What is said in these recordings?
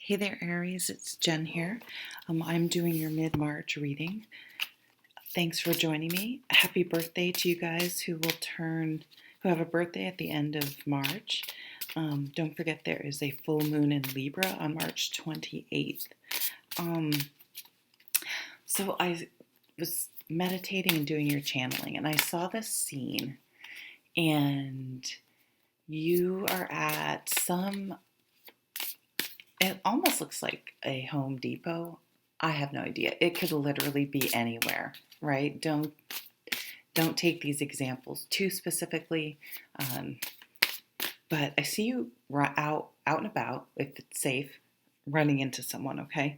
Hey there, Aries. It's Jen here. I'm doing your mid-March reading. Thanks for joining me. Happy birthday to you guys who have a birthday at the end of March. Don't forget there is a full moon in Libra on March 28th. So I was meditating and doing your channeling, and I saw this scene, and you are at it almost looks like a Home Depot. I have no idea. It could literally be anywhere, right? Don't take these examples too specifically. But I see you out and about, if it's safe, running into someone, okay?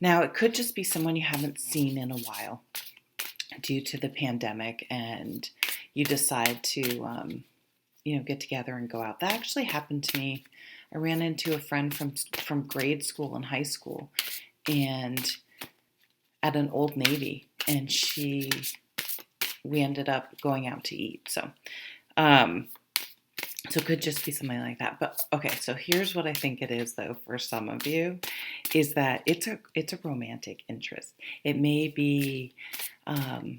Now, it could just be someone you haven't seen in a while due to the pandemic, and you decide to, get together and go out. That actually happened to me. I ran into a friend from grade school and high school, and at an Old Navy, and we ended up going out to eat. So it could just be something like that. But okay, so here's what I think it is, though, for some of you, is that it's a romantic interest. It may be an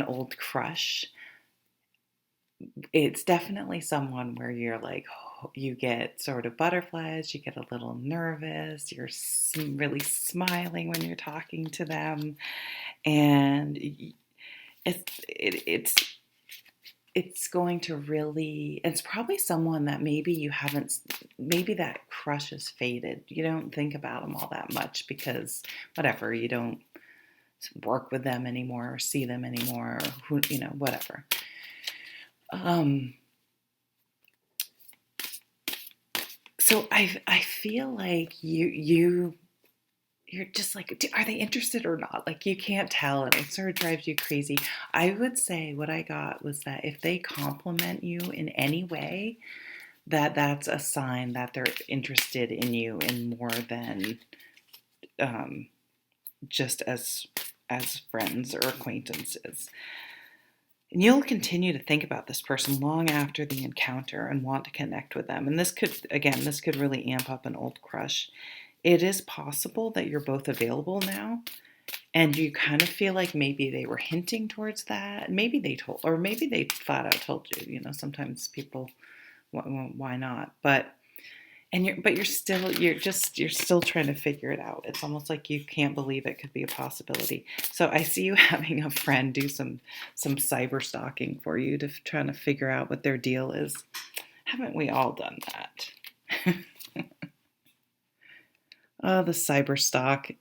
old crush. It's definitely someone where you're like, you get sort of butterflies, you get a little nervous, you're really smiling when you're talking to them, and it's going to really, it's probably someone that maybe that crush is faded. You don't think about them all that much because whatever, you don't work with them anymore or see them anymore, or whatever. So I feel like you're just like, are they interested or not? Like, you can't tell, and it sort of drives you crazy. I would say what I got was that if they compliment you in any way, that's a sign that they're interested in you in more than just as friends or acquaintances. And you'll continue to think about this person long after the encounter and want to connect with them. And this could really amp up an old crush. It is possible that you're both available now, and you kind of feel like maybe they were hinting towards that. Maybe they flat out told you. Sometimes people, why not? But you're still trying to figure it out. It's almost like you can't believe it could be a possibility. So I see you having a friend do some cyber stalking for you to trying to figure out what their deal is. Haven't we all done that? Oh, the cyber stalk.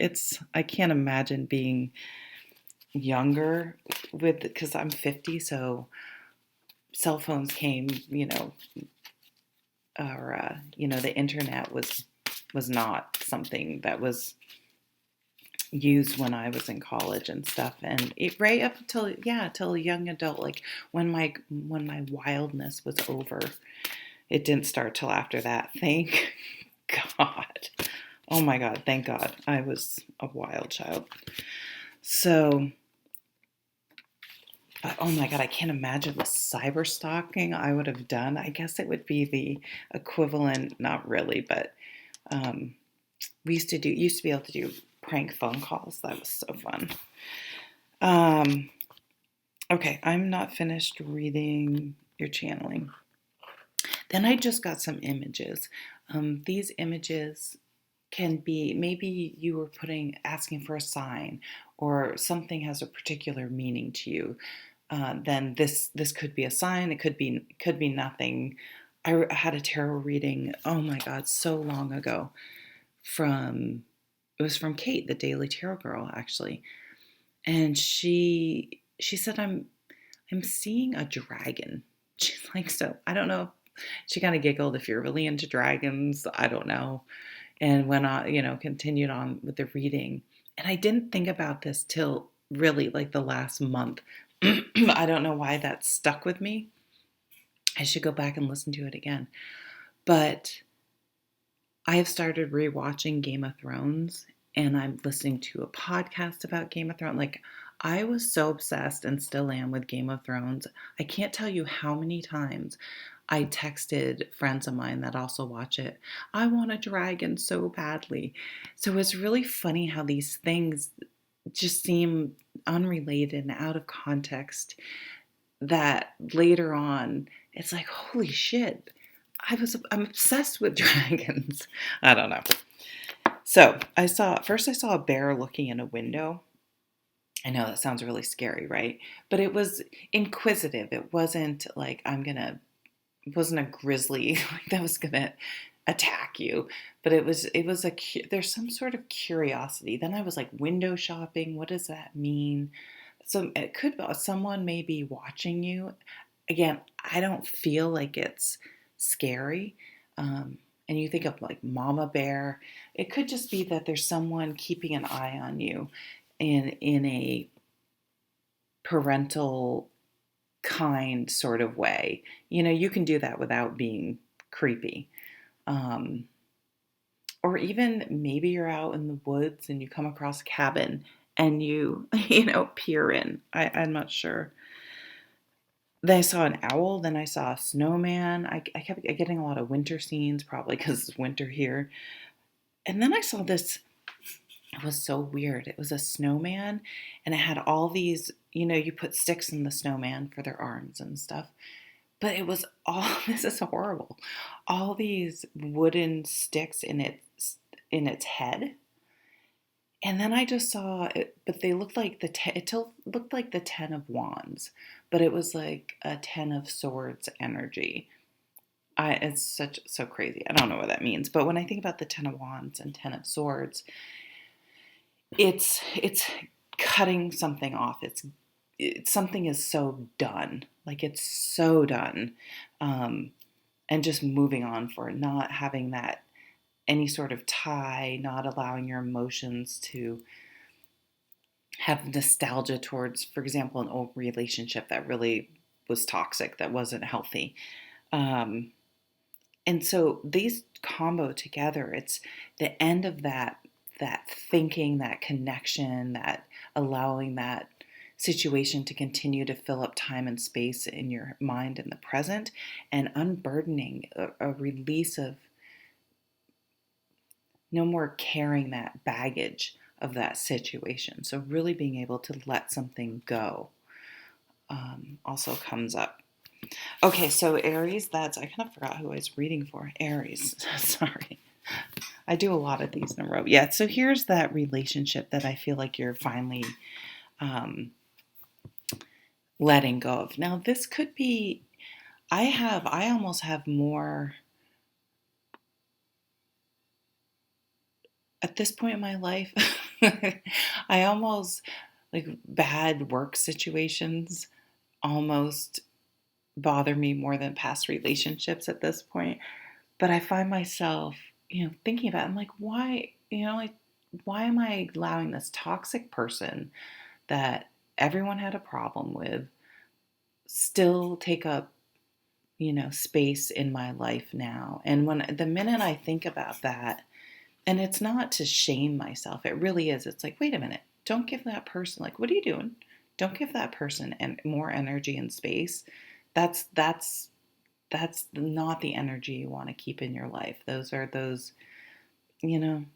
I can't imagine being younger because I'm 50, so cell phones came, or the internet was not something that was used when I was in college and stuff, and right up until a young adult, like when my wildness was over. It didn't start till after that. Thank God. Oh my God, thank God. I was a wild child. So, but oh my God, I can't imagine the cyber stalking I would have done. I guess it would be the equivalent, not really, but we used to be able to do prank phone calls. That was so fun. Okay, I'm not finished reading your channeling. Then I just got some images. These images can be, maybe you were asking for a sign, or something has a particular meaning to you. Then this could be a sign. It could be nothing. I had a tarot reading, oh my God, so long ago. It was from Kate, the Daily Tarot Girl, actually, and she said, I'm seeing a dragon. She's like, so I don't know. She kind of giggled, if you're really into dragons, I don't know. And went on, continued on with the reading. And I didn't think about this till really like the last month. I don't know why that stuck with me. I should go back and listen to it again. But I have started rewatching Game of Thrones, and I'm listening to a podcast about Game of Thrones. Like, I was so obsessed and still am with Game of Thrones. I can't tell you how many times I texted friends of mine that also watch it, I want a dragon so badly. So it's really funny how these things just seem unrelated and out of context, that later on it's like, holy shit, I'm obsessed with dragons. I don't know. So I saw a bear looking in a window. I know that sounds really scary, right? But it was inquisitive. It wasn't like it wasn't a grizzly like that was gonna attack you, but there's some sort of curiosity. Then I was like, window shopping, what does that mean? So it could be someone may be watching you. Again, I don't feel like it's scary. And you think of like mama bear, it could just be that there's someone keeping an eye on you in a parental kind sort of way. You can do that without being creepy. Um, or even maybe you're out in the woods and you come across a cabin and you, peer in. I'm not sure. Then I saw an owl. Then I saw a snowman. I kept getting a lot of winter scenes, probably because it's winter here. And then I saw this. It was so weird. It was a snowman, and it had all these, you put sticks in the snowman for their arms and stuff. But it was all, this is horrible, all these wooden sticks in its head. And then I just saw it, but they looked like looked like the 10 of wands, but it was like a 10 of swords energy. It's so crazy. I don't know what that means, but when I think about the 10 of wands and 10 of swords, it's cutting something off. Something is so done, like it's so done, and just moving on for it, not having that any sort of tie, not allowing your emotions to have nostalgia towards, for example, an old relationship that really was toxic, that wasn't healthy. And so these combo together, it's the end of that thinking, that connection, that allowing that situation to continue to fill up time and space in your mind in the present, and unburdening, a release of no more carrying that baggage of that situation. So really being able to let something go also comes up. Okay, so Aries, I kind of forgot who I was reading for. Aries, sorry. I do a lot of these in a row. Yeah, so here's that relationship that I feel like you're finally letting go of. Now, this could be, I almost have more, at this point in my life, I almost, like, bad work situations almost bother me more than past relationships at this point. But I find myself, thinking about it, I'm like, why, why am I allowing this toxic person that everyone had a problem with still take up, space in my life now? And the minute I think about that, and it's not to shame myself, it really is. It's like, wait a minute, don't give that person, like, what are you doing? Don't give that person more energy and space. That's not the energy you want to keep in your life. Those,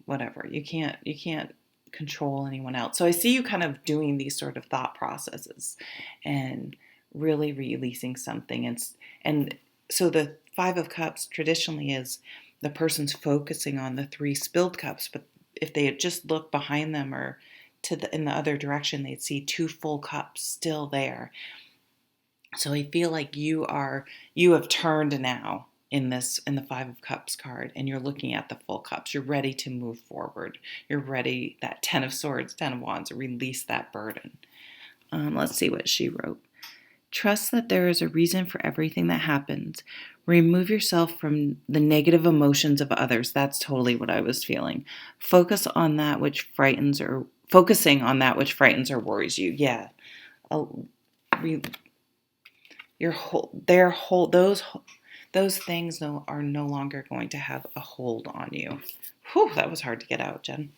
whatever. You can't control anyone else. So I see you kind of doing these sort of thought processes and really releasing something. And so the 5 of Cups traditionally is the person's focusing on the 3 spilled cups, but if they had just looked behind them or in the other direction, they'd see 2 full cups still there. So I feel like you have turned now in the 5 of Cups card, and you're looking at the full cups. You're ready to move forward. You're ready, that 10 of Swords, 10 of Wands, release that burden. Let's see what she wrote. Trust that there is a reason for everything that happens. Remove yourself from the negative emotions of others. That's totally what I was feeling. Focusing on that which frightens or worries you. Yeah. Those things are no longer going to have a hold on you. Whew, that was hard to get out, Jen.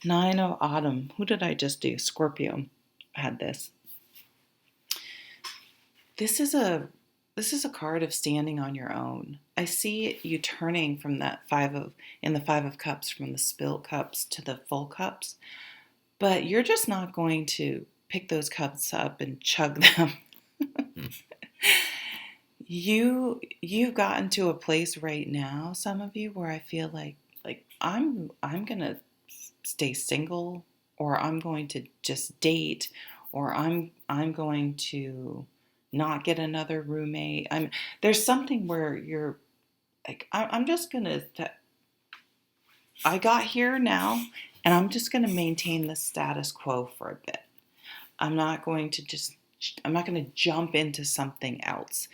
9 of Autumn. Who did I just do? Scorpio had this. This is this is a card of standing on your own. I see you turning from that in the 5 of cups, from the spilled cups to the full cups, but you're just not going to pick those cups up and chug them. You've gotten to a place right now, some of you, where I feel like I'm gonna stay single, or I'm going to just date, or I'm going to not get another roommate. There's something where you're like, I'm just gonna, I got here now, and I'm just gonna maintain the status quo for a bit. I'm not going to just, I'm not going to jump into something else.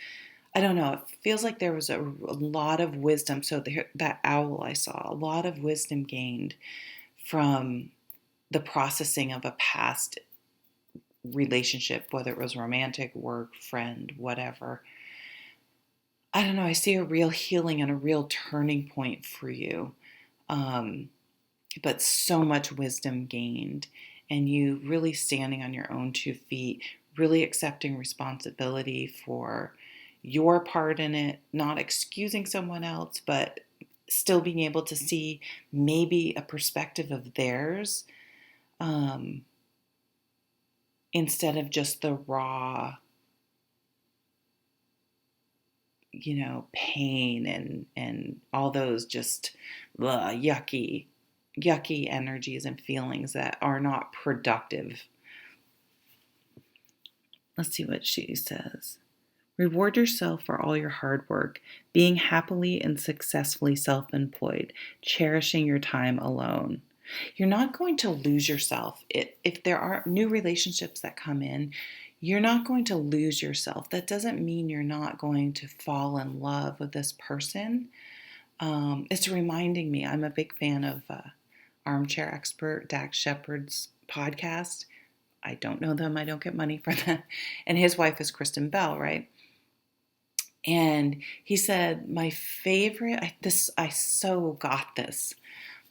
I don't know. It feels like there was a lot of wisdom. So that owl I saw, a lot of wisdom gained from the processing of a past relationship, whether it was romantic, work, friend, whatever. I don't know. I see a real healing and a real turning point for you. But so much wisdom gained, and you really standing on your own 2 feet, really accepting responsibility for your part in it, not excusing someone else, but still being able to see maybe a perspective of theirs, instead of just the raw, pain and all those just yucky energies and feelings that are not productive. Let's see what she says. Reward yourself for all your hard work, being happily and successfully self-employed, cherishing your time alone. You're not going to lose yourself. If there are new relationships that come in, you're not going to lose yourself. That doesn't mean you're not going to fall in love with this person. It's reminding me, I'm a big fan of armchair expert Dax Shepard's podcast. I don't know them. I don't get money for them. And his wife is Kristen Bell, right? And he said, my favorite, I so got this.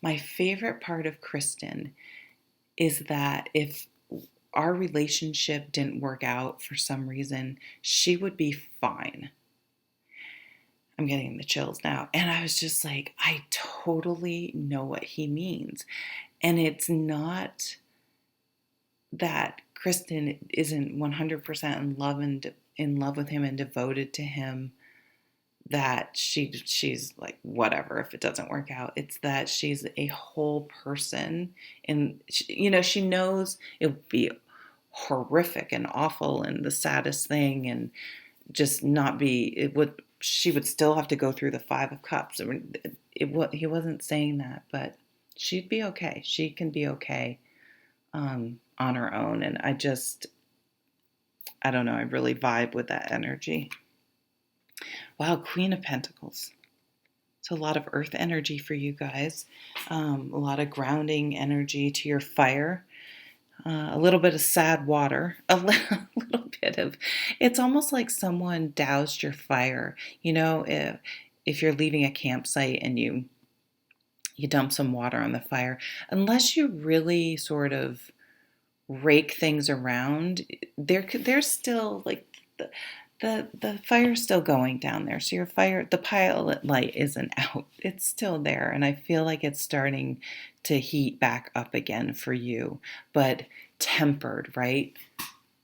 My favorite part of Kristen is that if our relationship didn't work out for some reason, she would be fine. I'm getting the chills now. And I was just like, I totally know what he means. And it's not that Kristen isn't 100% in love with him and devoted to him, that she's like, whatever if it doesn't work out. It's that she's a whole person, and she knows it would be horrific and awful and the saddest thing, and just not be, she would still have to go through the 5 of cups. He wasn't saying that, but she'd be okay. She can be okay on her own. And I don't know, I really vibe with that energy. Wow, Queen of Pentacles. So a lot of earth energy for you guys. A lot of grounding energy to your fire. A little bit of sad water. A little bit of, it's almost like someone doused your fire. If you're leaving a campsite and you dump some water on the fire, unless you really sort of rake things around, there's still like the fire's still going down there. So the pilot light isn't out. It's still there. And I feel like it's starting to heat back up again for you, but tempered, right?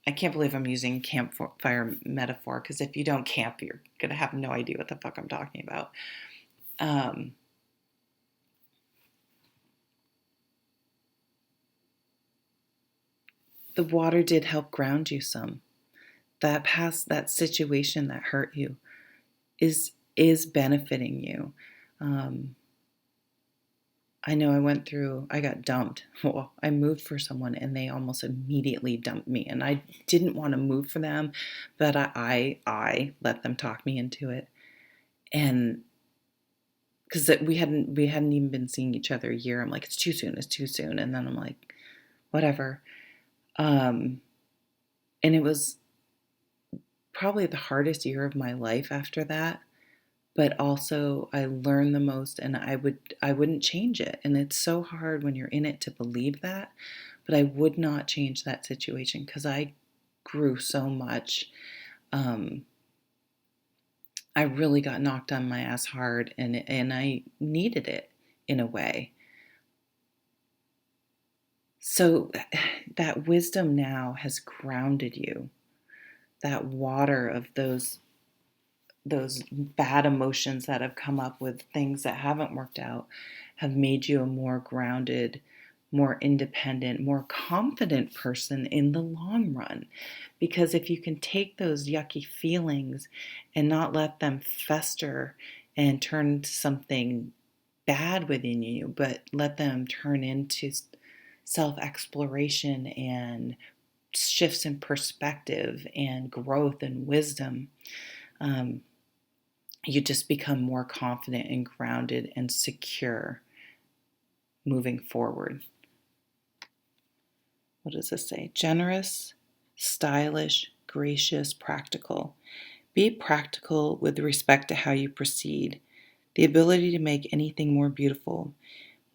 I can't believe I'm using campfire metaphor, because if you don't camp, you're going to have no idea what the fuck I'm talking about. The water did help ground you some. That situation that hurt you is benefiting you. I know I got dumped. Well, I moved for someone and they almost immediately dumped me, and I didn't want to move for them, but I let them talk me into it. And because we hadn't even been seeing each other a year, I'm like, it's too soon. And then I'm like, whatever. And it was probably the hardest year of my life after that, but also I learned the most, and I wouldn't change it. And it's so hard when you're in it to believe that, but I would not change that situation because I grew so much. I really got knocked on my ass hard, and I needed it in a way. So that wisdom now has grounded you. That water of those bad emotions that have come up with things that haven't worked out have made you a more grounded, more independent, more confident person in the long run. Because if you can take those yucky feelings and not let them fester and turn into something bad within you, but let them turn into self exploration and shifts in perspective and growth and wisdom, um, you just become more confident and grounded and secure moving forward. What does this say? Generous, stylish, gracious, practical. Be practical with respect to how you proceed. The ability to make anything more beautiful.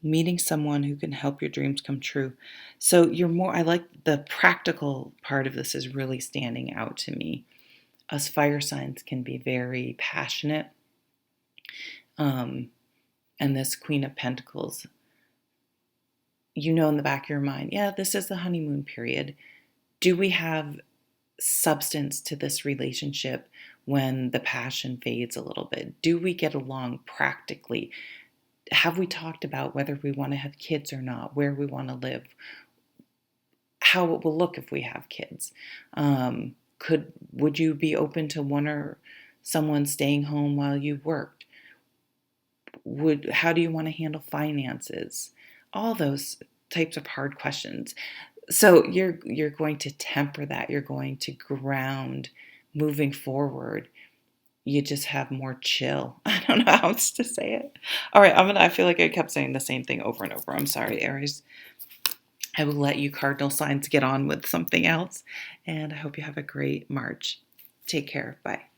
Meeting someone who can help your dreams come true. So you're more, I like the practical part of this is really standing out to me. Us fire signs can be very passionate. And this Queen of Pentacles, you know in the back of your mind, yeah, this is the honeymoon period. Do we have substance to this relationship when the passion fades a little bit? Do we get along practically? Have we talked about whether we want to have kids or not, where we want to live, how it will look if we have kids? Would you be open to one or someone staying home while you worked? How do you want to handle finances? All those types of hard questions. So you're going to temper that. You're going to ground moving forward. You just have more chill. I don't know how else to say it. All right, I feel like I kept saying the same thing over and over. I'm sorry, Aries. I will let you cardinal signs get on with something else, and I hope you have a great March. Take care. Bye.